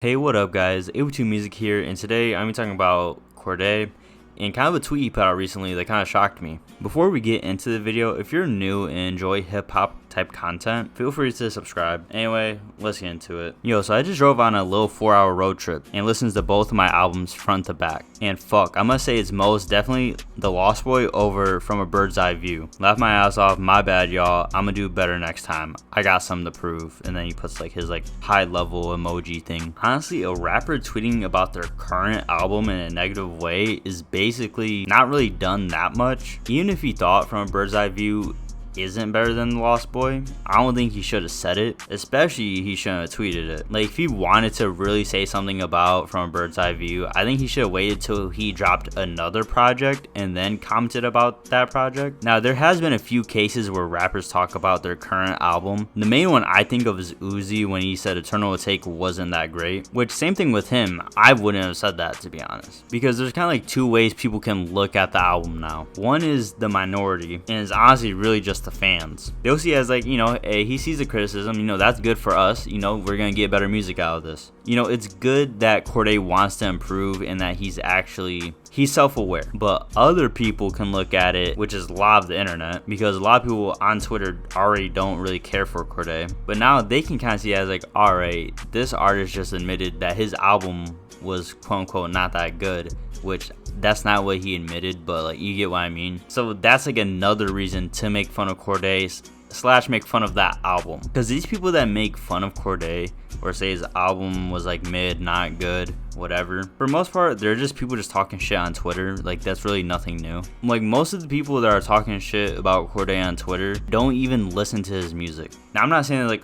Hey, what up guys, A2 Music here, and today I'm talking about Cordae and kind of a tweet he put out recently that kind of shocked me. Before we get into the video, if you're new and enjoy hip-hop type content, feel free to subscribe. Anyway, let's get into it. So I just drove on a little 4-hour road trip and listened to both of my albums front to back. And fuck, I must say it's most definitely The Lost Boy over From a Bird's Eye View. Laugh my ass off, my bad y'all, I'ma do better next time. I got something to prove. And then he puts like his high level emoji thing. Honestly, a rapper tweeting about their current album in a negative way is basically not really done that much. Even if he thought From a Bird's Eye View isn't better than The Lost Boy, I don't think he should have said it, especially he shouldn't have tweeted it. If he wanted to really say something about From a Bird's Eye View, I think he should have waited till he dropped another project and then commented about that project. Now, there has been a few cases where rappers talk about their current album. The main one I think of is Uzi when he said Eternal Take wasn't that great, which same thing with him, I wouldn't have said that to be honest, because there's kind of two ways people can look at the album now. One is the minority, and it's honestly really just the fans. They'll see as hey, he sees the criticism, that's good for us, we're gonna get better music out of this. It's good that Cordae wants to improve and that he's self-aware, but other people can look at it, which is a lot of the internet, because a lot of people on Twitter already don't really care for Cordae, but now they can kind of see it as alright, this artist just admitted that his album was quote-unquote not that good, which that's not what he admitted, but you get what I mean. So that's another reason to make fun of Cordae / make fun of that album, because these people that make fun of Cordae or say his album was mid, not good, whatever, for the most part they're just people just talking shit on Twitter. That's really nothing new. Most of the people that are talking shit about Cordae on Twitter don't even listen to his music. Now I'm not saying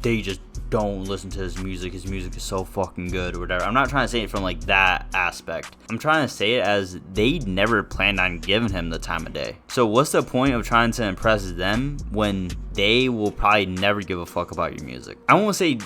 they just don't listen to his music is so fucking good or whatever. I'm not trying to say it from that aspect. I'm trying to say it as they never planned on giving him the time of day. So what's the point of trying to impress them when they will probably never give a fuck about your music? I won't say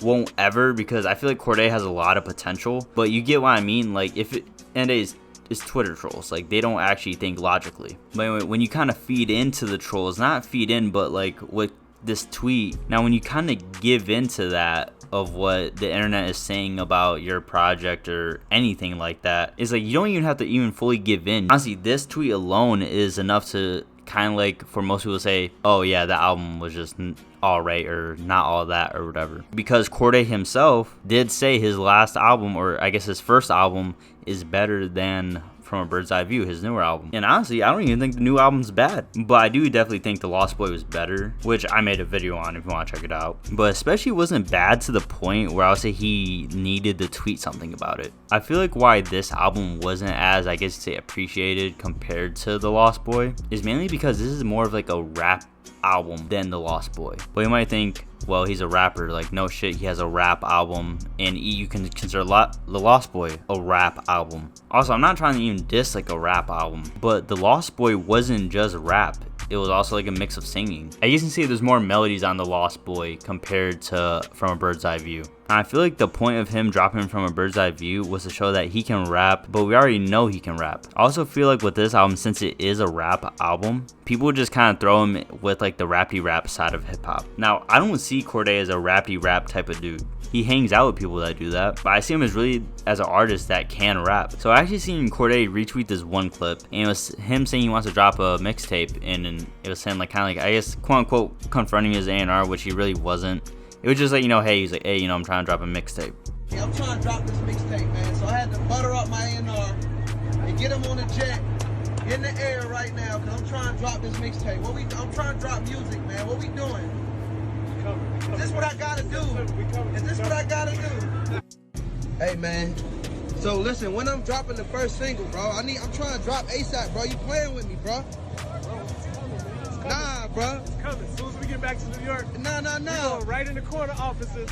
won't ever, because I feel like Cordae has a lot of potential, but you get what I mean. If it and it's Twitter trolls, they don't actually think logically. But anyway, when you kind of feed into the trolls, not feed in, but with this tweet, now when you kind of give into that of what the internet is saying about your project or anything like that, is you don't even have to even fully give in. Honestly, this tweet alone is enough to kind of for most people to say, oh yeah, the album was just alright or not all that or whatever, because Cordae himself did say his last album, or I guess his first album, is better than From a Bird's Eye View, his newer album. And honestly, I don't even think the new album's bad, but I do definitely think The Lost Boy was better, which I made a video on if you want to check it out. But especially wasn't bad to the point where I would say he needed to tweet something about it. I feel why this album wasn't as, I guess say, appreciated compared to The Lost Boy is mainly because this is more of a rap album than The Lost Boy. But you might think, well, he's a rapper, no shit, he has a rap album, and you can consider The Lost Boy a rap album. Also, I'm not trying to even diss a rap album, but The Lost Boy wasn't just rap, it was also a mix of singing. As you can see, there's more melodies on The Lost Boy compared to From a Bird's Eye View. And I feel the point of him dropping From a Bird's Eye View was to show that he can rap, but we already know he can rap. I also feel with this album, since it is a rap album, people just kind of throw him with the rappy rap side of hip hop. Now, I don't see Cordae as a rappy rap type of dude. He hangs out with people that do that, but I see him as really as an artist that can rap. So I actually seen Cordae retweet this one clip, and it was him saying he wants to drop a mixtape, and it was saying I guess quote unquote confronting his A&R, which he really wasn't. It was just hey, he's hey, I'm trying to drop a mixtape. Yeah, I'm trying to drop this mixtape, man. So I had to butter up my A&R and get him on a jet in the air right now, because I'm trying to drop this mixtape. I'm trying to drop music, man. What we doing? Is this what I gotta do? Is this what I gotta do? Hey, man. So listen, when I'm dropping the first single, bro, I'm trying to drop ASAP, bro. You playing with me, bro? Nah, bro. It's coming. As soon as we get back to New York. Nah. We going right in the corner offices.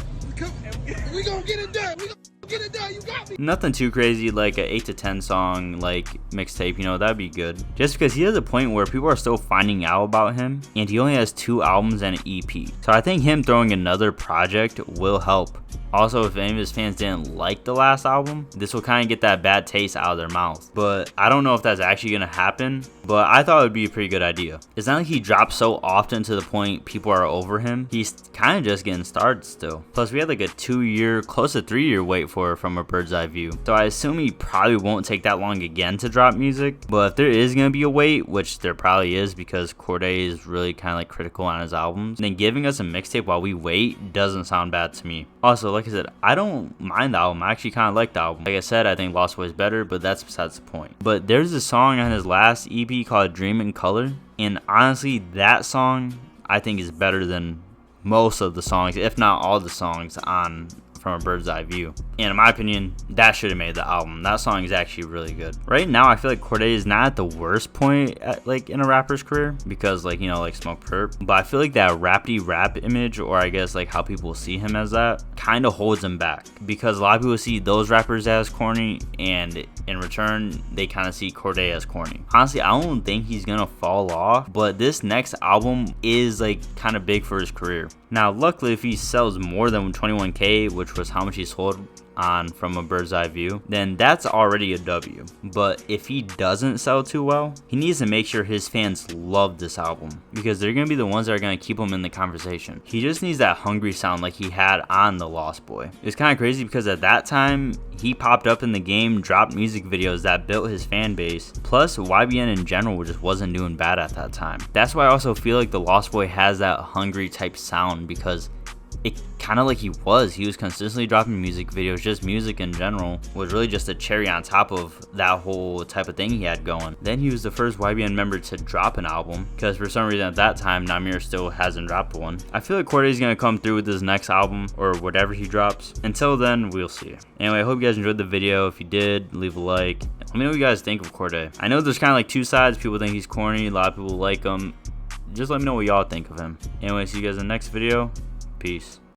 We gonna get it done. You got me. Nothing too crazy, a 8 to 10 song mixtape, that'd be good. Just because he has a point where people are still finding out about him, and he only has 2 albums and an EP. So I think him throwing another project will help. Also, if any of his fans didn't like the last album, this will kind of get that bad taste out of their mouth. But I don't know if that's actually going to happen, but I thought it would be a pretty good idea. It's not like he drops so often to the point people are over him. He's kind of just getting started still. Plus, we had like a 2-year, close to 3-year wait for it from a bird's eye view. So I assume he probably won't take that long again to drop music. But if there is going to be a wait, which there probably is because Cordae is really kind of like critical on his albums, then giving us a mixtape while we wait doesn't sound bad to me. Also, like I said, I don't mind the album. I actually kind of like the album. Like I said, I think Lost Boy is better, but that's besides the point. But there's a song on his last EP called Dream in Color, and honestly, that song I think is better than most of the songs, if not all the songs on From a Bird's Eye View. And in my opinion, that should have made the album. That song is actually really good. Right now, I feel like Cordae is not at the worst point like in a rapper's career because like, you know, like Smoke Perp. But I feel like that rappy rap image, or I guess like how people see him as that, kind of holds him back because a lot of people see those rappers as corny, and in return, they kind of see Cordae as corny. Honestly, I don't think he's gonna fall off, but this next album is like kind of big for his career. Now, luckily, if he sells more than 21K, which was how much he sold on From a Bird's Eye View, then that's already a W. But if he doesn't sell too well, he needs to make sure his fans love this album because they're going to be the ones that are going to keep him in the conversation. He just needs that hungry sound like he had on The Lost Boy. It's kind of crazy because at that time, he popped up in the game, dropped music videos that built his fan base. Plus, YBN in general just wasn't doing bad at that time. That's why I also feel like The Lost Boy has that hungry type sound because it kind of like he was consistently dropping music videos. Just music in general was really just a cherry on top of that whole type of thing he had going. Then he was the first YBN member to drop an album because for some reason at that time Namir still hasn't dropped one. I feel like Cordae is gonna come through with his next album or whatever he drops. Until then, we'll see. Anyway, I hope you guys enjoyed the video. If you did, leave a like. Let me know what you guys think of Cordae. I know there's kind of like two sides. People think he's corny, a lot of people like him. Just let me know what y'all think of him. Anyway, see you guys in the next video. Peace.